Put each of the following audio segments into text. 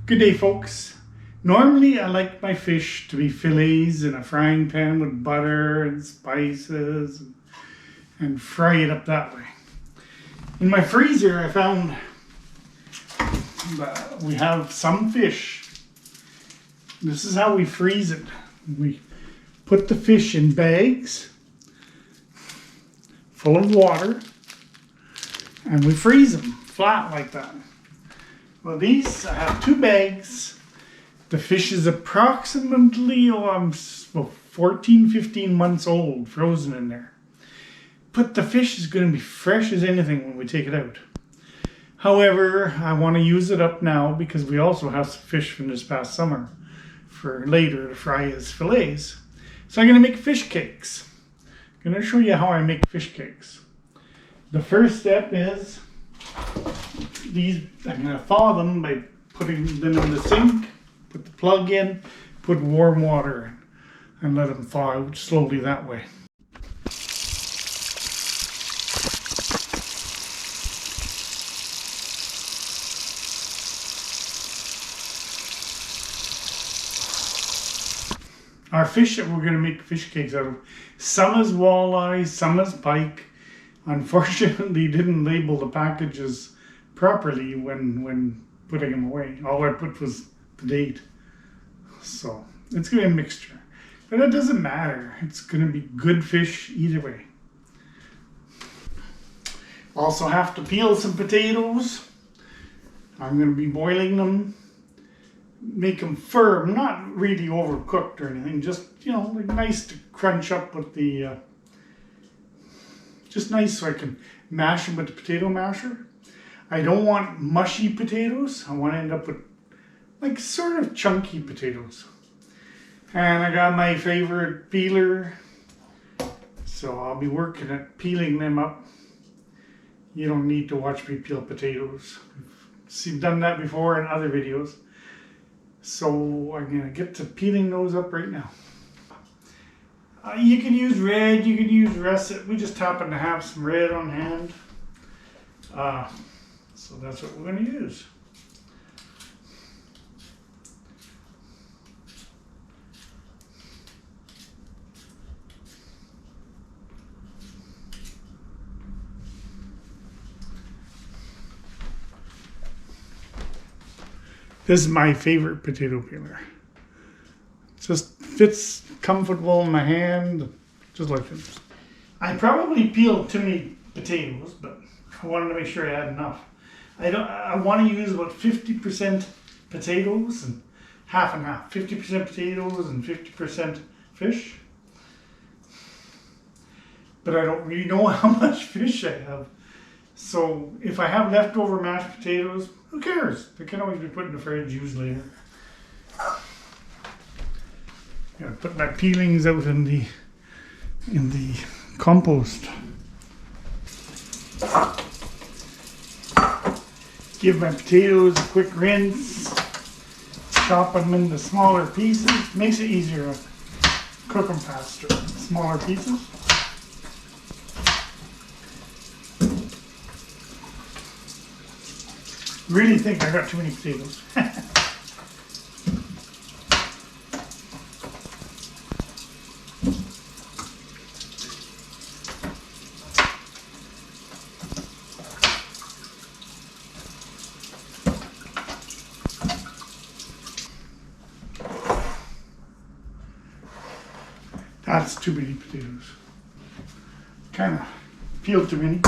Good day, folks. Normally I like my fish to be fillets in a frying pan with butter and spices and fry it up that way. In my freezer I found we have some fish. This is how we freeze it. We put the fish in bags full of water and we freeze them flat like that. Well, these, I have 2 bags. The fish is approximately 14, 15 months old, frozen in there. But the fish is going to be fresh as anything when we take it out. However, I want to use it up now because we also have some fish from this past summer for later to fry as fillets. So I'm going to make fish cakes. I'm going to show you how I make fish cakes. The first step is I'm going to thaw them by putting them in the sink, put the plug in, put warm water in, and let them thaw out slowly that way. Our fish that we're going to make fish cakes out of, some is walleye, some is pike. Unfortunately, didn't label the packages properly when putting them away. All I put was the date. So it's going to be a mixture. But it doesn't matter. It's going to be good fish either way. Also have to peel some potatoes. I'm going to be boiling them. Make them firm, not really overcooked or anything. Just, like nice to crunch up with the... just nice so I can mash them with the potato masher. I don't want mushy potatoes. I want to end up with like sort of chunky potatoes. And I got my favorite peeler. So I'll be working at peeling them up. You don't need to watch me peel potatoes. I've done that before in other videos. So I'm going to get to peeling those up right now. You can use red, you can use russet. We just happen to have some red on hand. So that's what we're going to use. This is my favorite potato peeler. It just fits comfortable in my hand, just like this. I probably peeled too many potatoes, but I wanted to make sure I had enough. I want to use about 50% potatoes and half and half. 50% potatoes and 50% fish. But I don't really know how much fish I have. So if I have leftover mashed potatoes, who cares? They can always be put in the fridge, used later. Gotta put my peelings out in the compost. Give my potatoes a quick rinse. Chop them into smaller pieces. Makes it easier to cook them faster. Smaller pieces. Really think I got too many potatoes. That's too many potatoes. Kind of peeled too many.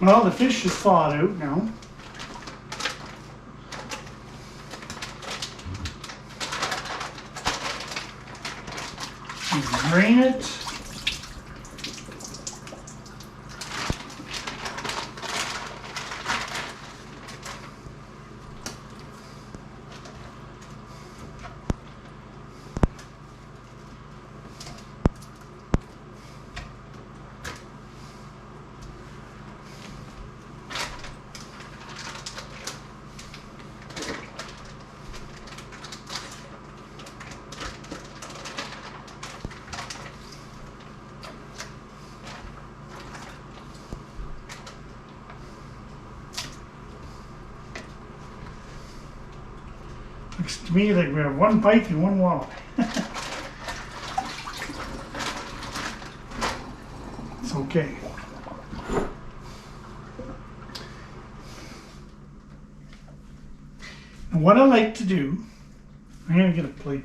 Well, the fish is thawed out now. Drain it. looks to me like we have one pike and one walleye. It's okay. And what I like to do, I'm going to get a plate.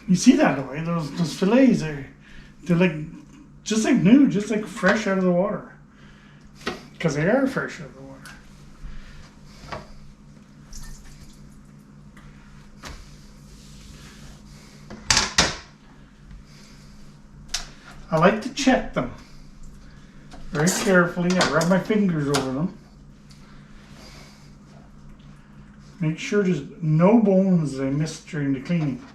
You see that way? Those fillets they're like just like new, just like fresh out of the water. Because they are fresh out of the water. I like to check them very carefully. I rub my fingers over them. Make sure there's no bones I missed during the cleaning.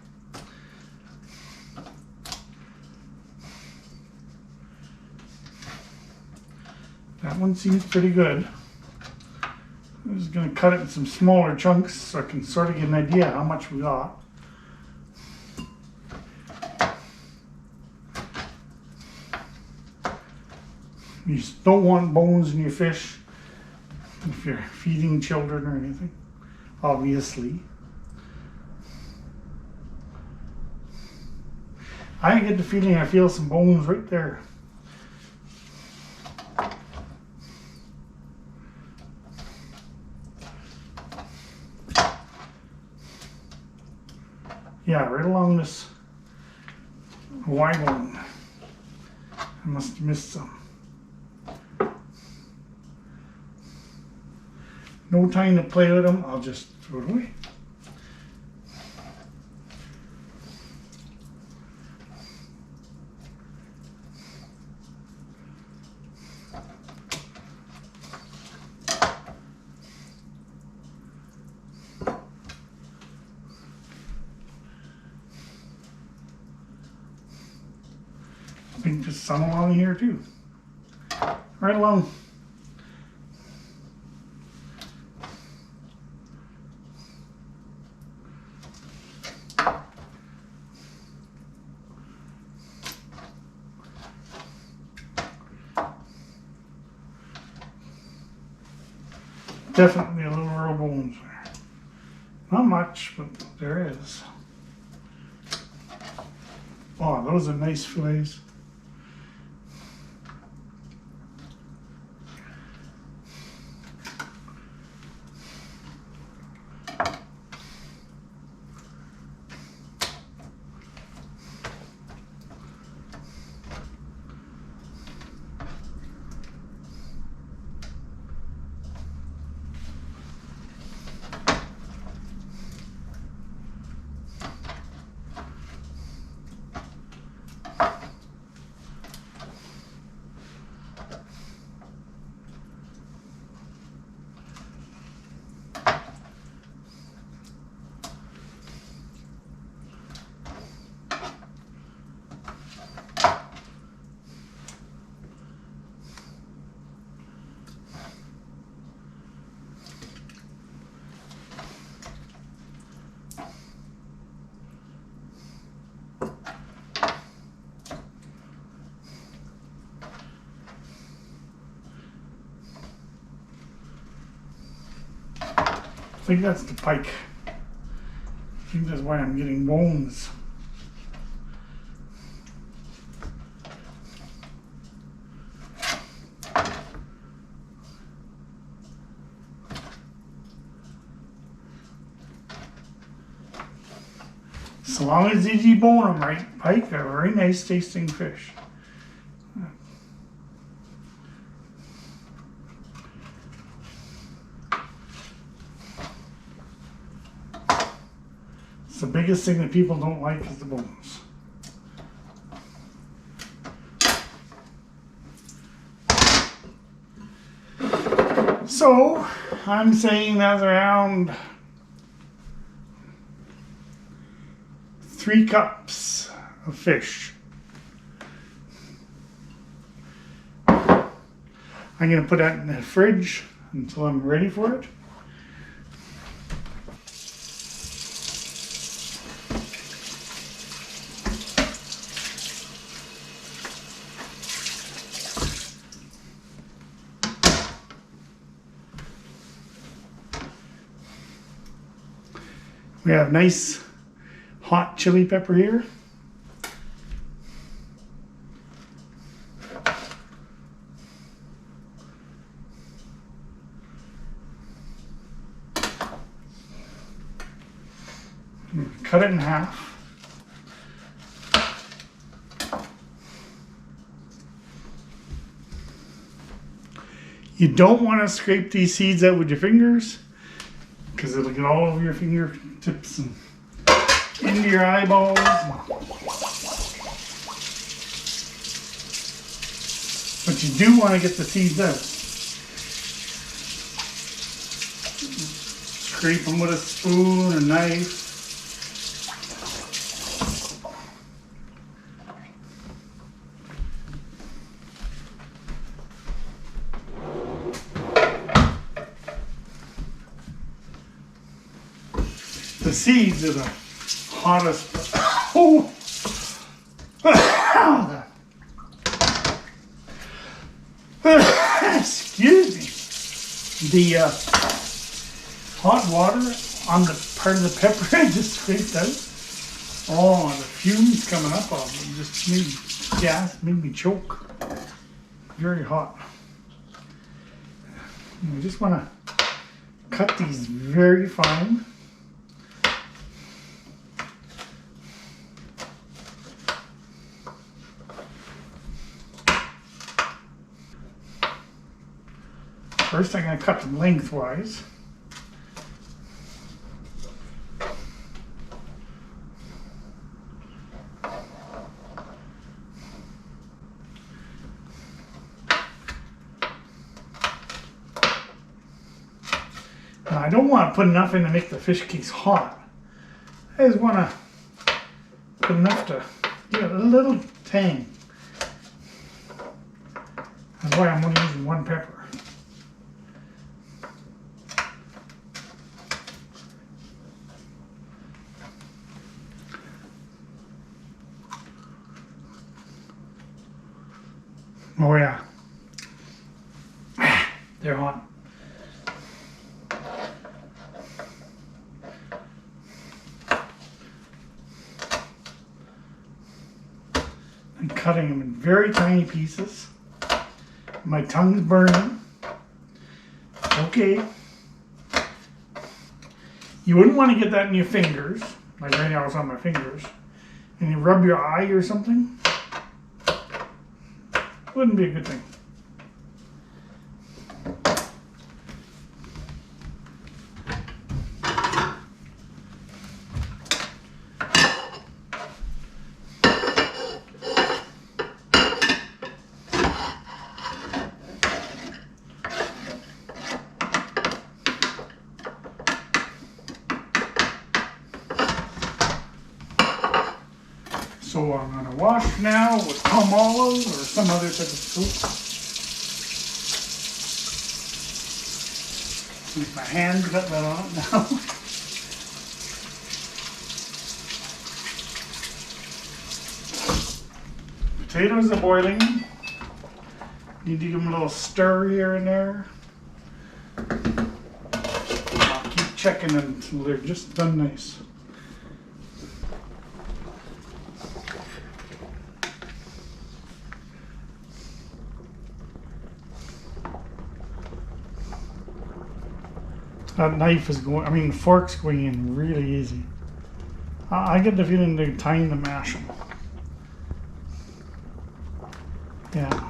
That one seems pretty good. I'm just going to cut it in some smaller chunks so I can sort of get an idea how much we got. You just don't want bones in your fish if you're feeding children or anything, obviously. I get the feeling I feel some bones right there. Yeah, right along this Y bone. I must have missed some. No time to play with them, I'll just throw it away. I think there's some along here too. Right along. Definitely a little real bones there. Not much, but there is. Oh, those are nice fillets. I think that's the pike. I think that's why I'm getting bones. So long as you debone them right, pike are very nice tasting fish. It's the biggest thing that people don't like is the bones. So I'm saying that's around 3 cups of fish. I'm going to put that in the fridge until I'm ready for it. We have nice hot chili pepper here. Cut it in half. You don't want to scrape these seeds out with your fingers because it'll get all over your fingertips and into your eyeballs. But you do want to get the seeds out. Scrape them with a spoon or knife. The seeds are the hottest. Oh! Excuse me. The hot water on the part of the pepper I just scraped out. Oh, the fumes coming up of it just made me choke. Very hot. You just want to cut these very fine. First, I'm going to cut them lengthwise. Now, I don't want to put enough in to make the fish cakes hot. I just want to put enough to give it a little tang. That's why I'm only using one pepper. Oh yeah, they're hot. I'm cutting them in very tiny pieces. My tongue's burning. Okay. You wouldn't want to get that in your fingers, like right now it's on my fingers, and you rub your eye or something. Wouldn't be a good thing. So I'm going to wash now with palm-olive or some other type of soap. Use my hand to cut that on it now. Potatoes are boiling. Need to give them a little stir here and there. I'll keep checking them until they're just done nice. That knife is going, the fork's going in really easy. I get the feeling they're time to mash them. Yeah.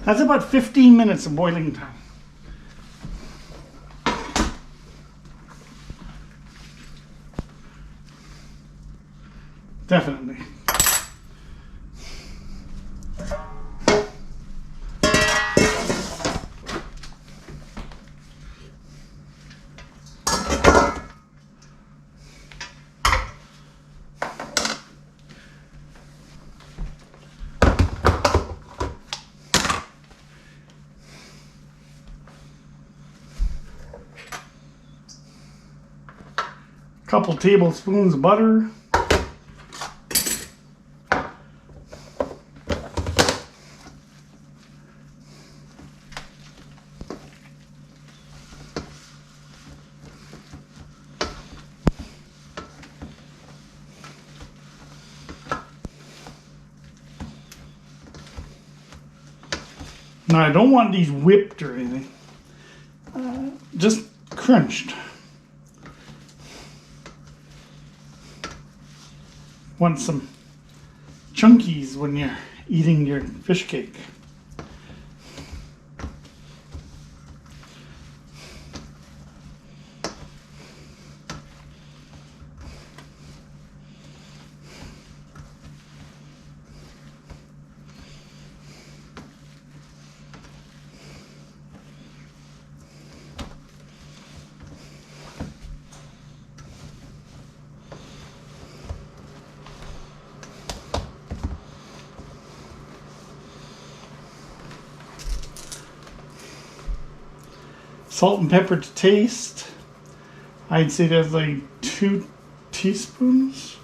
That's about 15 minutes of boiling time. Definitely. couple tablespoons of butter. Now I don't want these whipped or anything, just crunched. Want some chunkies when you're eating your fish cake. Salt and pepper to taste. I'd say that's like 2 teaspoons.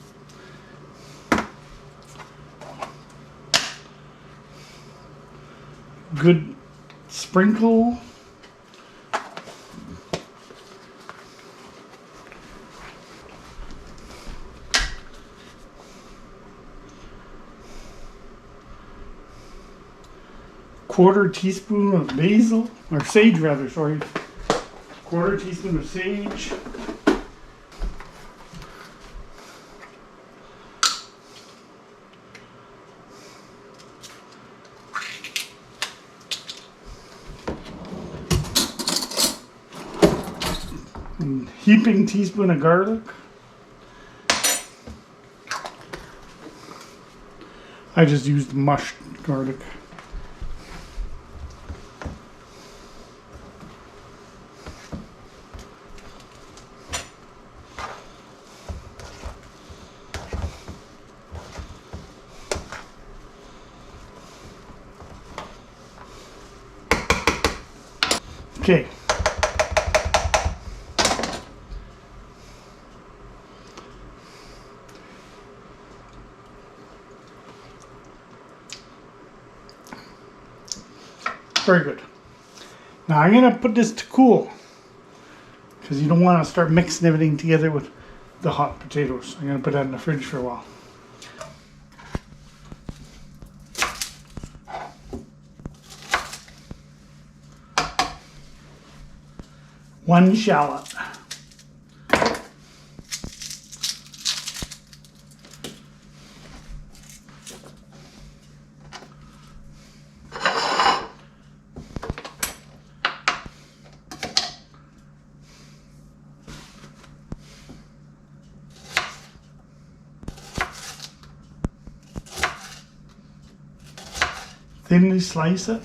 Good sprinkle. Quarter teaspoon of basil, or sage rather, sorry. Quarter teaspoon of sage. And heaping teaspoon of garlic. I just used mushed garlic. Okay. Very good. Now I'm going to put this to cool because you don't want to start mixing everything together with the hot potatoes. I'm going to put that in the fridge for a while. One shallot. Thinly slice it.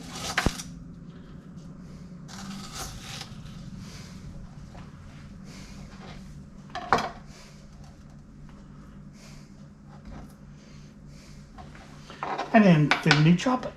And then thinly chop it.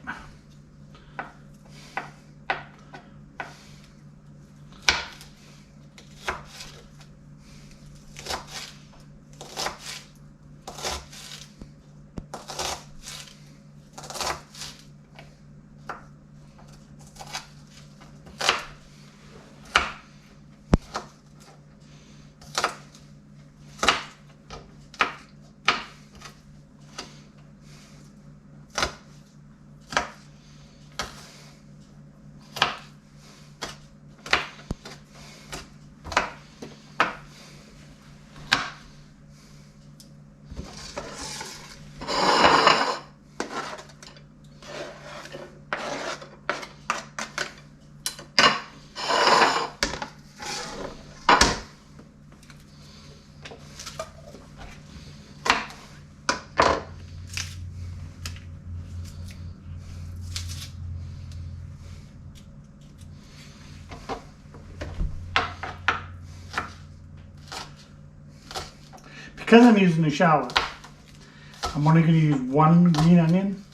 Because I'm using the shallot, I'm only going to use 1 green onion.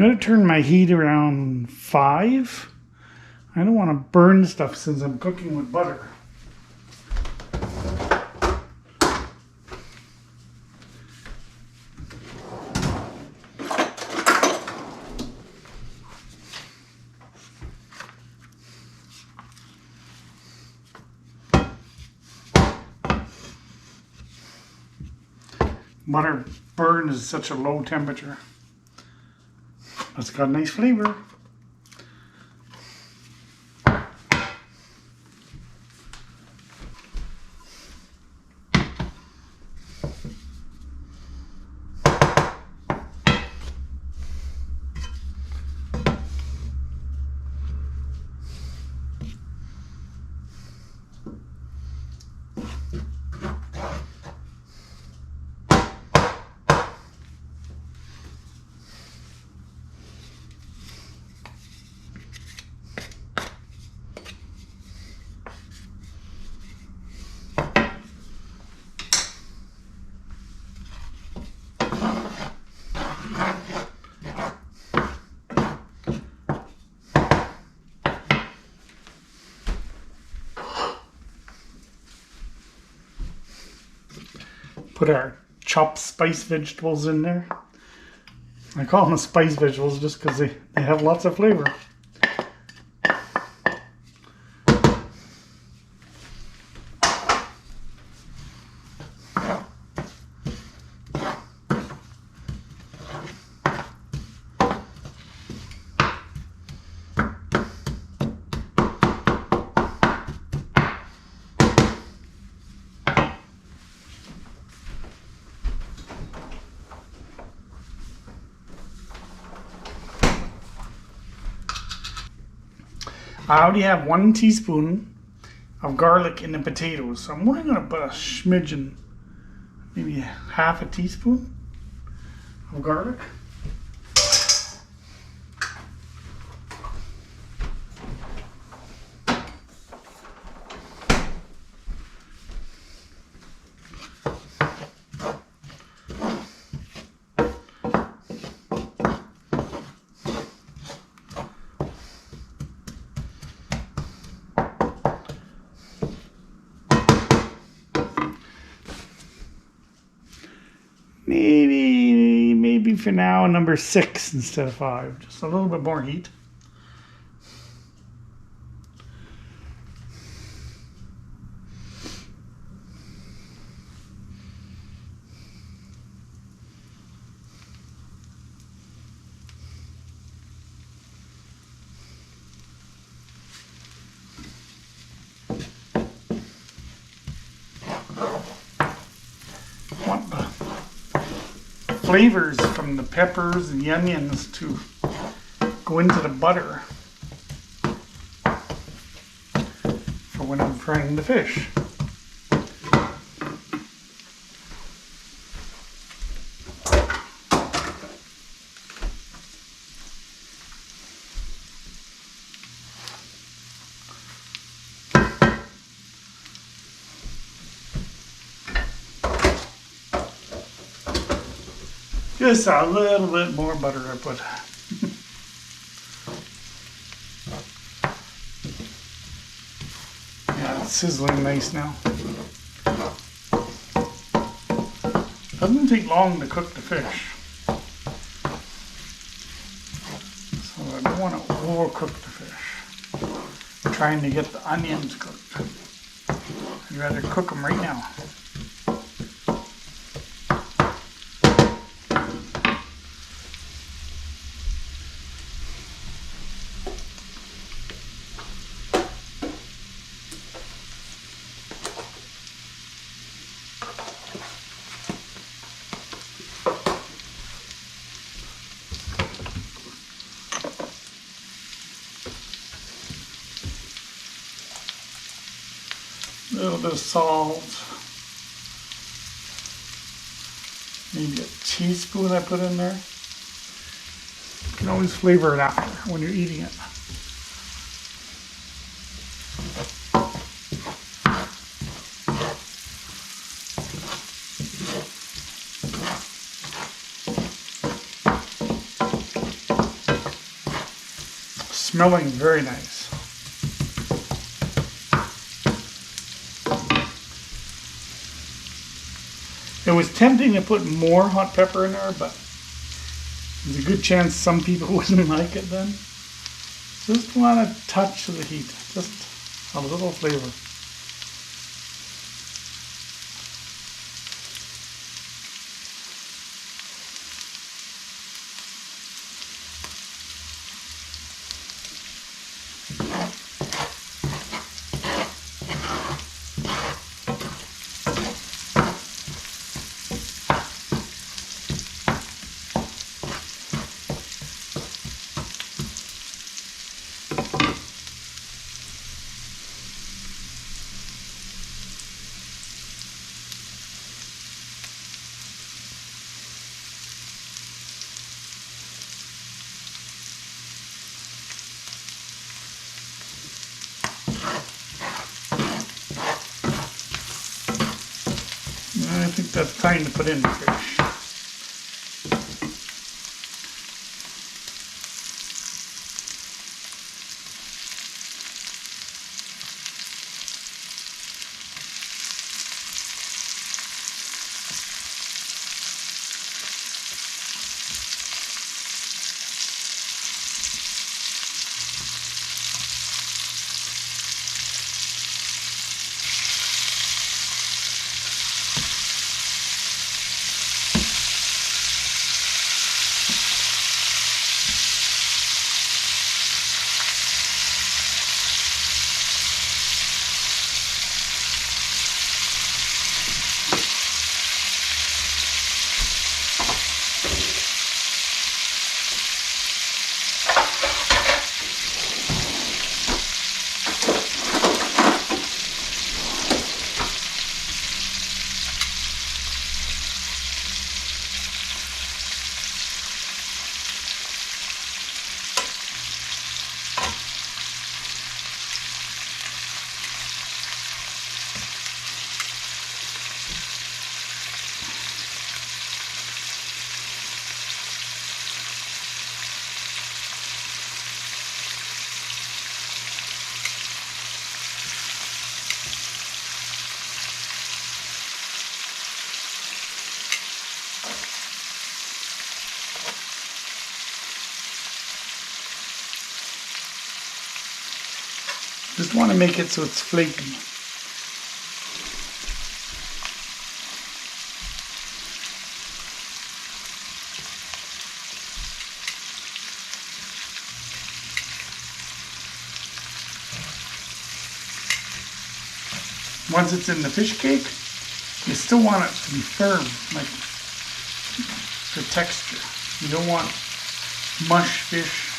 going to turn my heat around 5. I don't want to burn stuff since I'm cooking with butter. Butter burns at such a low temperature. It's got a nice flavor. Put our chopped spice vegetables in there. I call them spice vegetables just because they have lots of flavor. I already have 1 teaspoon of garlic in the potatoes, so I'm only going to put a smidgen, maybe half a teaspoon of garlic. Maybe for now number 6 instead of 5. Just a little bit more heat. Flavors from the peppers and the onions to go into the butter for when I'm frying the fish. Just a little bit more butter I put. Yeah, it's sizzling nice now. Doesn't take long to cook the fish. So I don't want to overcook the fish. I'm trying to get the onions cooked. I'd rather cook them right now. A little bit of salt, maybe a teaspoon I put in there. You can always flavor it after when you're eating it. smelling very nice. It was tempting to put more hot pepper in there, but there's a good chance some people wouldn't like it then. Just want a touch of the heat, just a little flavor. I think that's time to put in the fish. Just want to make it so it's flaky. Once it's in the fish cake, you still want it to be firm, like the texture. You don't want mush fish.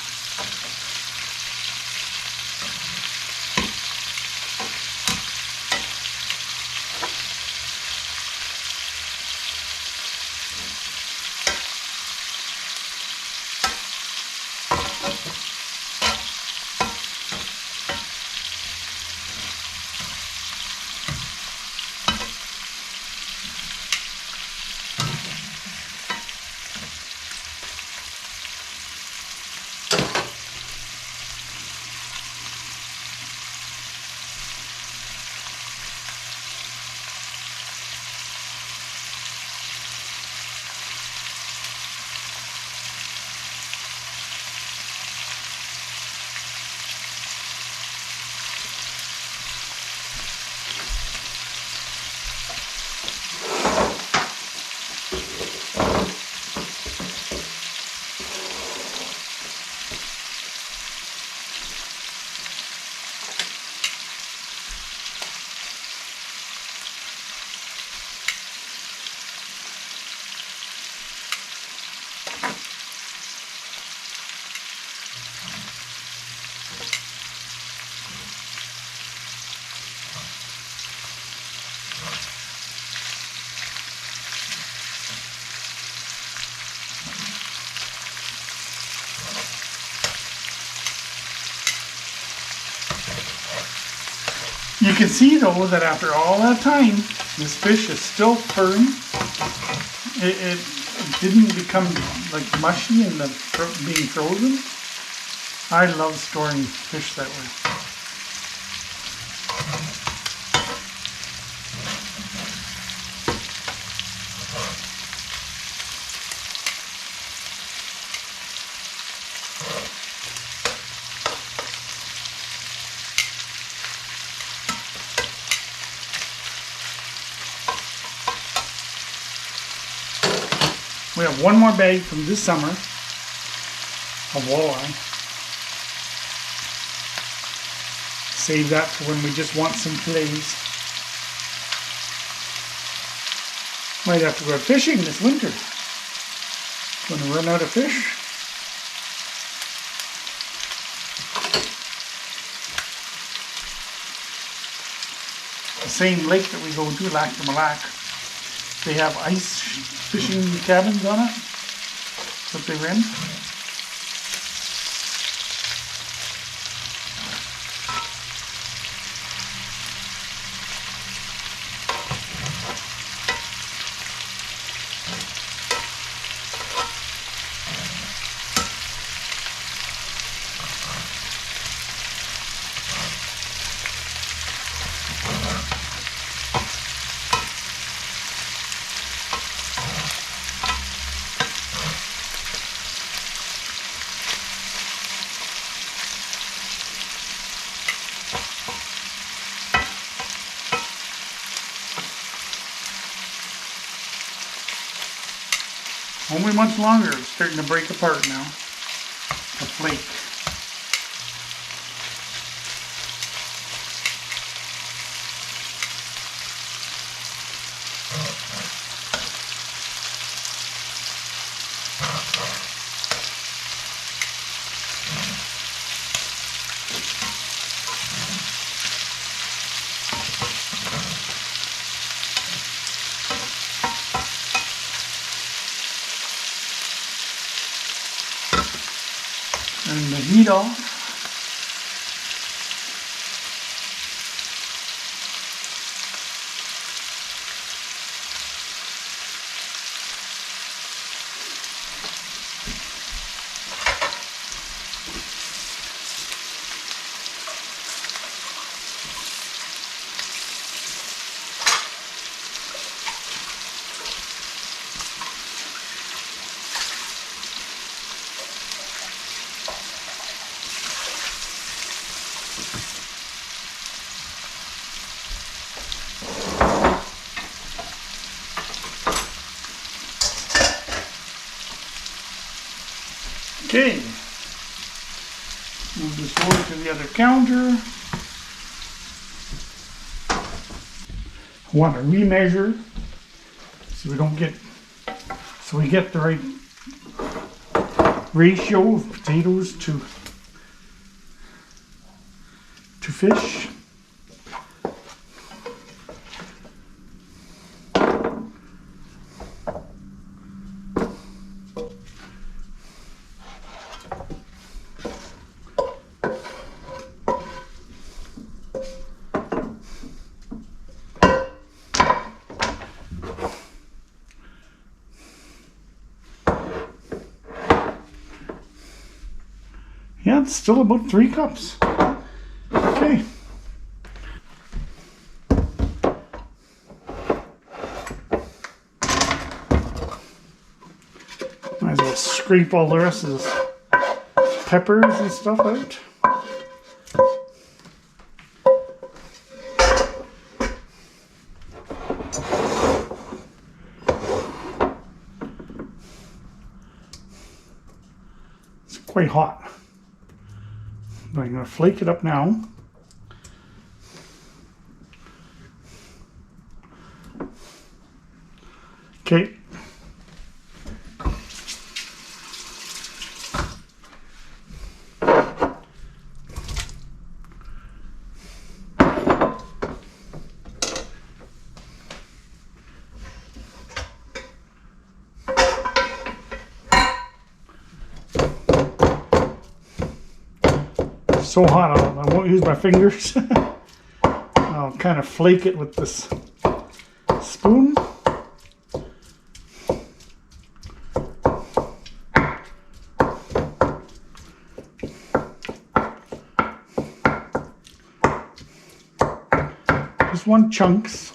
You can see though that after all that time, this fish is still firm. It didn't become like mushy in the being frozen. I love storing fish that way. We have one more bag from this summer of walleye. Save that for when we just want some fillets. Might have to go fishing this winter. When we run out of fish. The same lake that we go to, Lac de Molac, they have ice fishing cabins on it that they rent. Only much longer. It's starting to break apart now. The flake. Turn the heat off. Okay, move this over to the other counter. I want to remeasure so we get the right ratio of potatoes to fish. Yeah, it's still about 3 cups. Okay. Might as well scrape all the rest of this peppers and stuff out. It's quite hot. But I'm going to flake it up now. Okay. So hot, I won't use my fingers. I'll kind of flake it with this spoon. Just want chunks.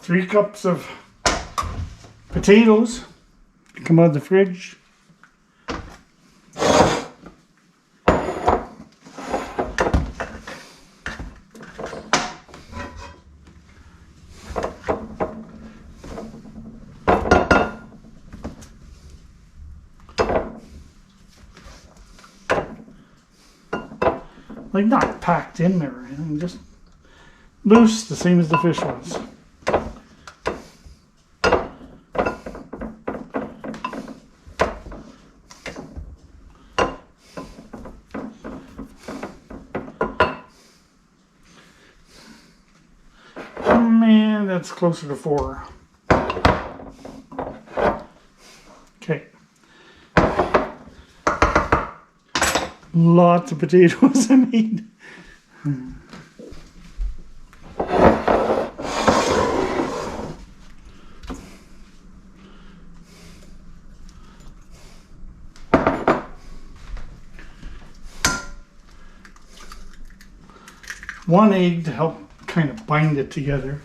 Three cups of potatoes come out of the fridge. Like not packed in there or anything, just loose, the same as the fish was. Man, that's closer to 4. Okay. Lots of potatoes I made. One egg to help kind of bind it together.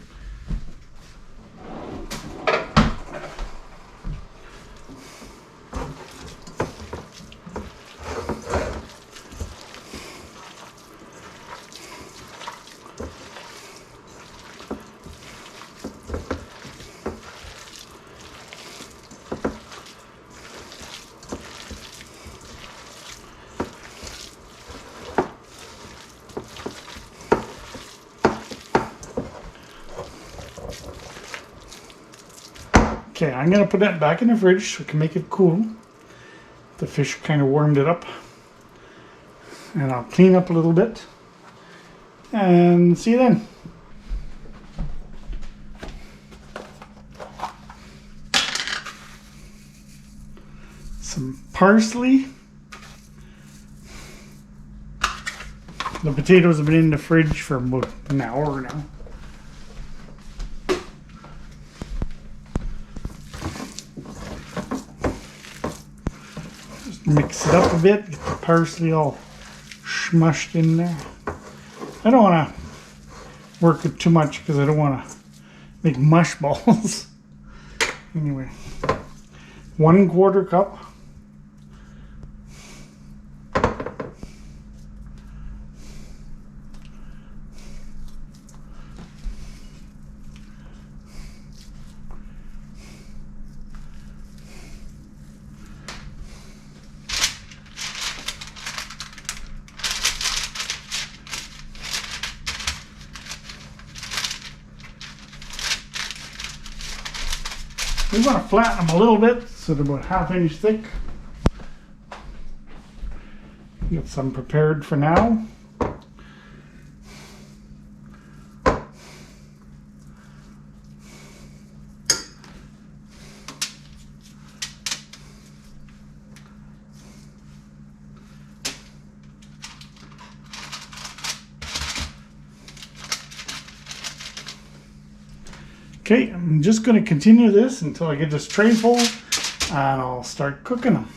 Okay, I'm going to put that back in the fridge so we can make it cool. The fish kind of warmed it up. And I'll clean up a little bit. And see you then. Some parsley. The potatoes have been in the fridge for about an hour now. Mix it up a bit, get the parsley all smushed in there. I don't want to work it too much because I don't want to make mush balls. Anyway, 1/4 cup. We want to flatten them a little bit so they're about 1/2 inch thick. Get some prepared for now. Okay, I'm just going to continue this until I get this tray full and I'll start cooking them.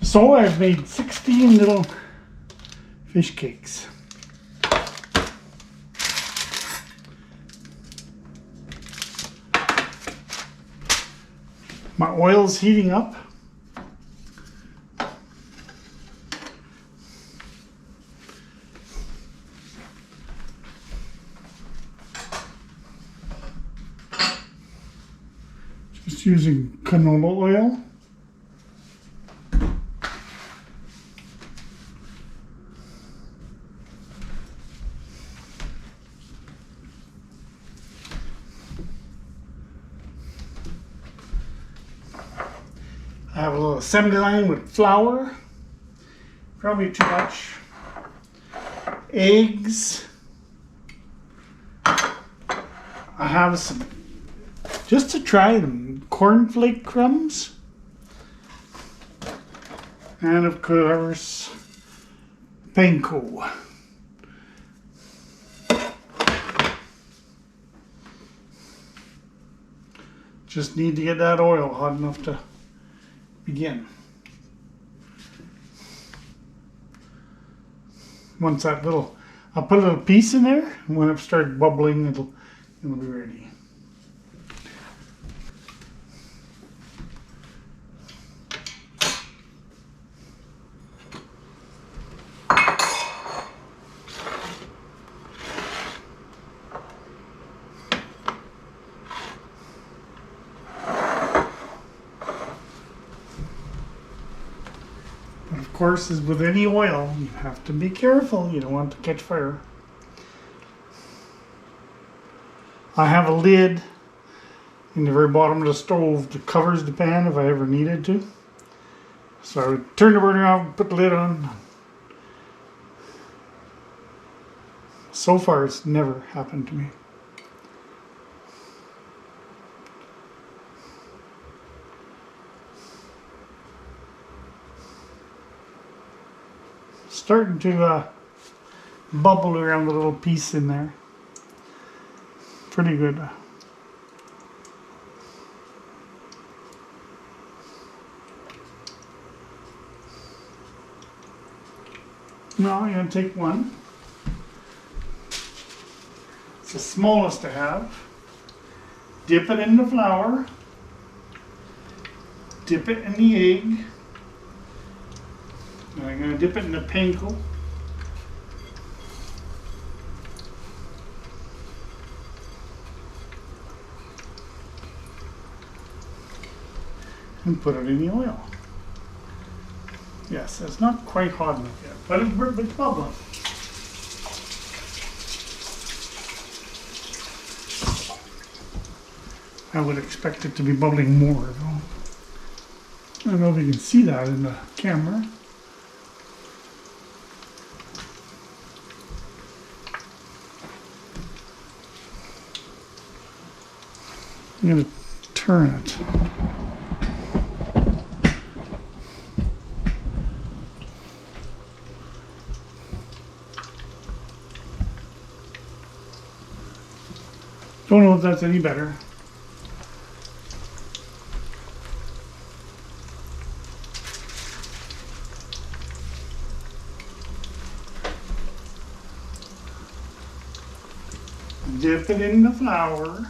So I've made 16 little fish cakes. My oil's heating up. Just using canola oil. I have a little assembly line with flour, probably too much, eggs. I have some, just to try them, cornflake crumbs, and of course, panko. Just need to get that oil hot enough to begin. Once that little, I'll put a little piece in there, and when it starts bubbling, it'll be ready. Of course, as with any oil, you have to be careful. You don't want to catch fire. I have a lid in the very bottom of the stove that covers the pan if I ever needed to. So I would turn the burner off, put the lid on. So far, it's never happened to me. Starting to bubble around the little piece in there. Pretty good. Now I'm going to take one. It's the smallest I have. Dip it in the flour. Dip it in the egg. Now I'm going to dip it in the panko. And put it in the oil. Yes, it's not quite hot enough yet, but it's bubbling. I would expect it to be bubbling more though. I don't know if you can see that in the camera. I'm going to turn it. Don't know if that's any better. Dip it in the flour.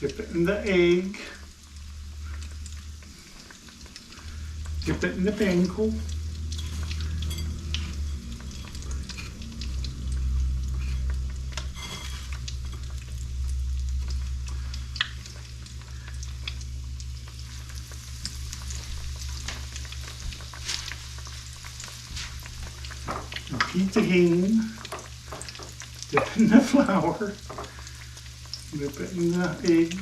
Dip it in the egg. Dip it in the panko. Repeat again. Dip in the flour. Dip it in the egg.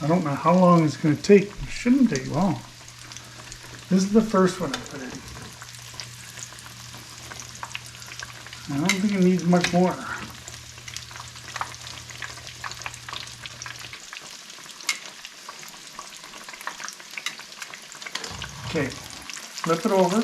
I don't know how long it's going to take. It shouldn't take long. This is the first one I put in. I don't think it needs much more. Okay, flip it over.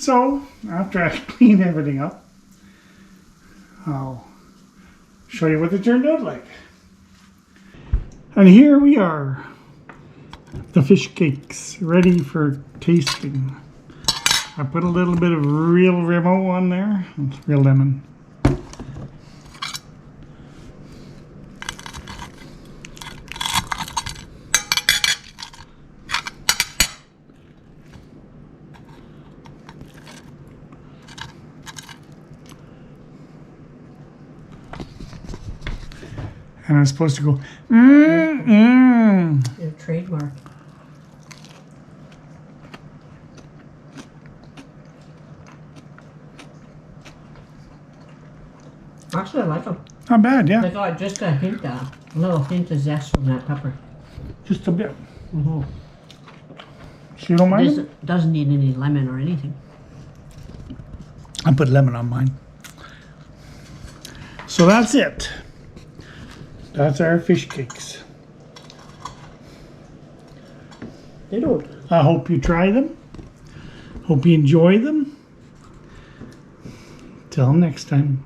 So, after I clean everything up, I'll show you what they turned out like. And here we are, the fish cakes, ready for tasting. I put a little bit of real Remo on there, real lemon. And I'm supposed to go, Your trademark. Actually, I like them. Not bad, yeah. They got just a little hint of zest from that pepper. Just a bit. Mm-hmm. So you don't mind them? Doesn't need any lemon or anything. I put lemon on mine. So that's it. That's our fish cakes. They don't. I hope you try them. Hope you enjoy them. Till next time.